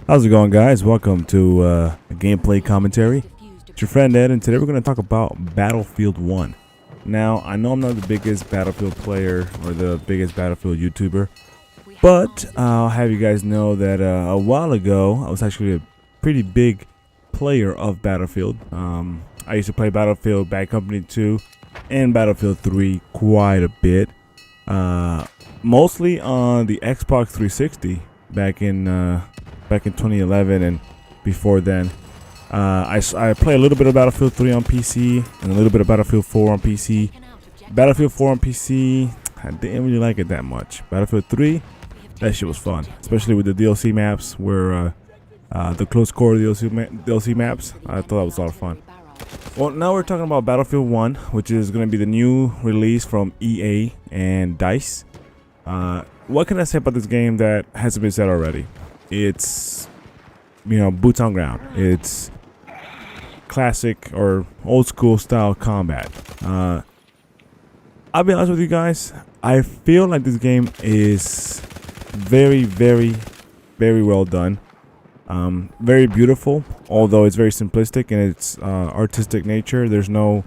How's it going, guys? Welcome to a gameplay commentary. It's your friend Ed, and today we're going to talk about Battlefield 1. Now, I know I'm not the biggest Battlefield player or the biggest Battlefield YouTuber, but I'll have you guys know that a while ago, I was actually a pretty big player of Battlefield. I used to play Battlefield Bad Company 2 and Battlefield 3 quite a bit, mostly on the Xbox 360 back in 2011 and before then. I play a little bit of Battlefield 3 on PC and a little bit of Battlefield 4 on PC. Battlefield 4 on PC, I didn't really like it that much. Battlefield 3, that shit was fun, especially with the DLC maps, where the close core DLC maps. I thought that was a lot of fun. Well, now we're talking about Battlefield 1, which is going to be the new release from EA and DICE. What can I say about this game that hasn't been said already? It's, boots on ground. It's classic or old school style combat. I'll be honest with you guys, I feel like this game is very, very, very well done. Very beautiful, although it's very simplistic in its artistic nature. There's no,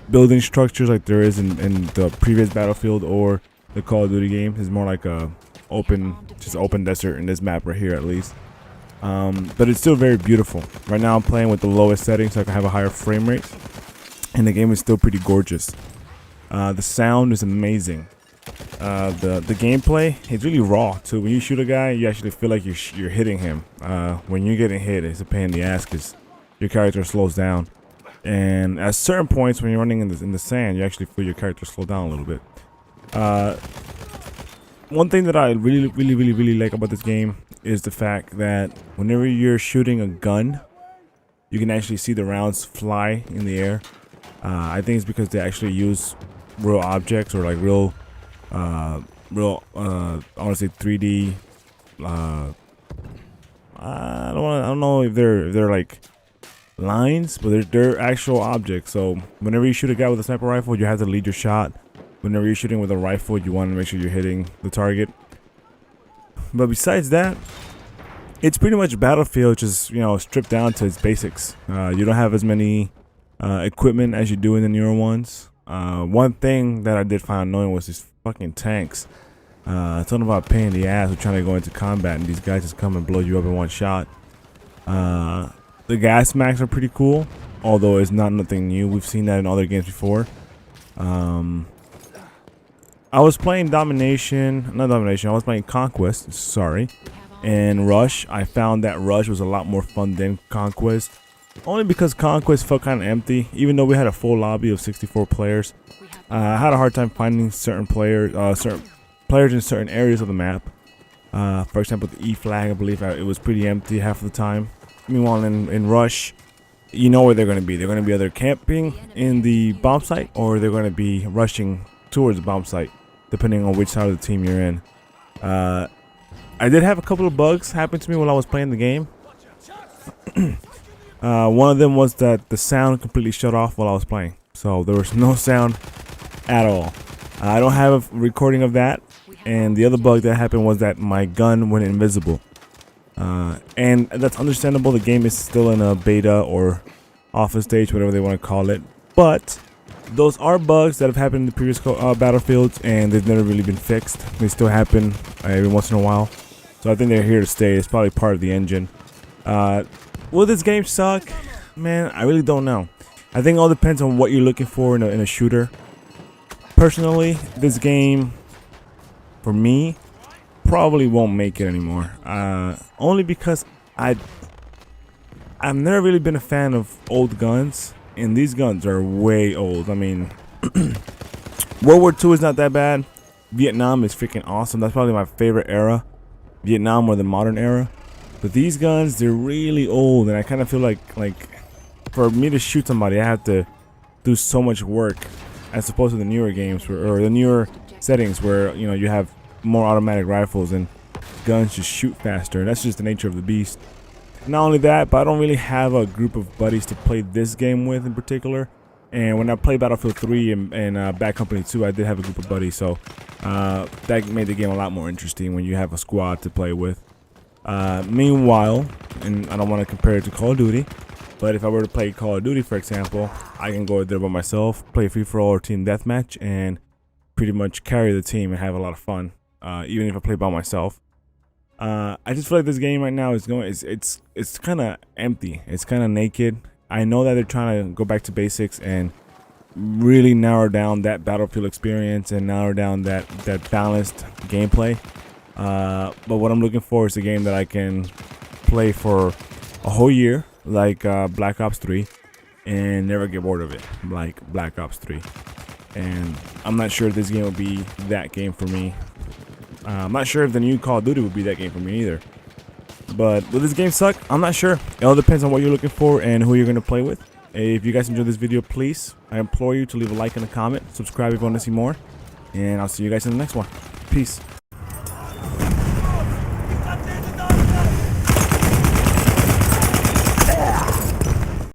building structures like there is in the previous Battlefield or the Call of Duty game. It's more like a open desert in this map right here, at least. But it's still very beautiful. Right now I'm playing with the lowest settings so I can have a higher frame rate, and the game is still pretty gorgeous. The sound is amazing. The gameplay is really raw too. When you shoot a guy, you actually feel like you're hitting him. When you're getting hit, it's a pain in the ass because your character slows down. And at certain points when you're running in the sand, you actually feel your character slow down a little bit. One thing that I really like about this game is the fact that whenever you're shooting a gun, you can actually see the rounds fly in the air. I think it's because they actually use real objects, or like real I want to say 3D. I don't know if they're like lines, but they're actual objects. So whenever you shoot a guy with a sniper rifle, you have to lead your shot. Whenever you're shooting with a rifle, you want to make sure you're hitting the target. But besides that, it's pretty much Battlefield, just stripped down to its basics. You don't have as many equipment as you do in the newer ones. One thing that I did find annoying was these fucking tanks. Talking about a pain in the ass with trying to go into combat, and these guys just come and blow you up in one shot. The gas masks are pretty cool, although it's not nothing new. We've seen that in other games before. I was playing I was playing Conquest, sorry. And Rush, I found that Rush was a lot more fun than Conquest. Only because Conquest felt kind of empty, even though we had a full lobby of 64 players. I had a hard time finding certain players in certain areas of the map. For example, the E flag, I believe it was pretty empty half of the time. Meanwhile, in Rush, you know where they're going to be. They're going to be either camping in the bomb site, or they're going to be rushing towards the bomb site, depending on which side of the team you're in. I did have a couple of bugs happen to me while I was playing the game. One of them was that the sound completely shut off while I was playing, so there was no sound at all. I don't have a recording of that. And the other bug that happened was that my gun went invisible. And that's understandable. The game is still in a beta or alpha stage, whatever they want to call it. But those are bugs that have happened in the previous Battlefields, and they've never really been fixed. They still happen every once in a while. So I think they're here to stay. It's probably part of the engine. Will this game suck? Man, I really don't know. I think it all depends on what you're looking for in a shooter. Personally, this game, for me, probably won't make it anymore. Only because I've never really been a fan of old guns, and these guns are way old. I mean, World War II is not that bad. Vietnam is freaking awesome. That's probably my favorite era, Vietnam or the modern era. But these guns, they're really old, and I kind of feel like for me to shoot somebody, I have to do so much work, as opposed to the newer games or the newer settings where you have more automatic rifles and guns just shoot faster. That's just the nature of the beast. Not only that, but I don't really have a group of buddies to play this game with in particular. And when I played Battlefield 3 and Bad Company 2, I did have a group of buddies, so that made the game a lot more interesting when you have a squad to play with. Meanwhile, and I don't want to compare it to Call of Duty, but if I were to play Call of Duty, for example, I can go there by myself, play free-for-all or team deathmatch, and pretty much carry the team and have a lot of fun, even if I play by myself. I just feel like this game right now is it's kind of empty. It's kind of naked. I know that they're trying to go back to basics and really narrow down that Battlefield experience and narrow down that balanced gameplay. But what I'm looking for is a game that I can play for a whole year, like Black Ops 3, and never get bored of it, like Black Ops 3. And I'm not sure if this game will be that game for me. I'm not sure if the new Call of Duty would be that game for me either. But will this game suck? I'm not sure. It all depends on what you're looking for and who you're going to play with. If you guys enjoyed this video, please, I implore you to leave a like and a comment. Subscribe if you want to see more. And I'll see you guys in the next one. Peace.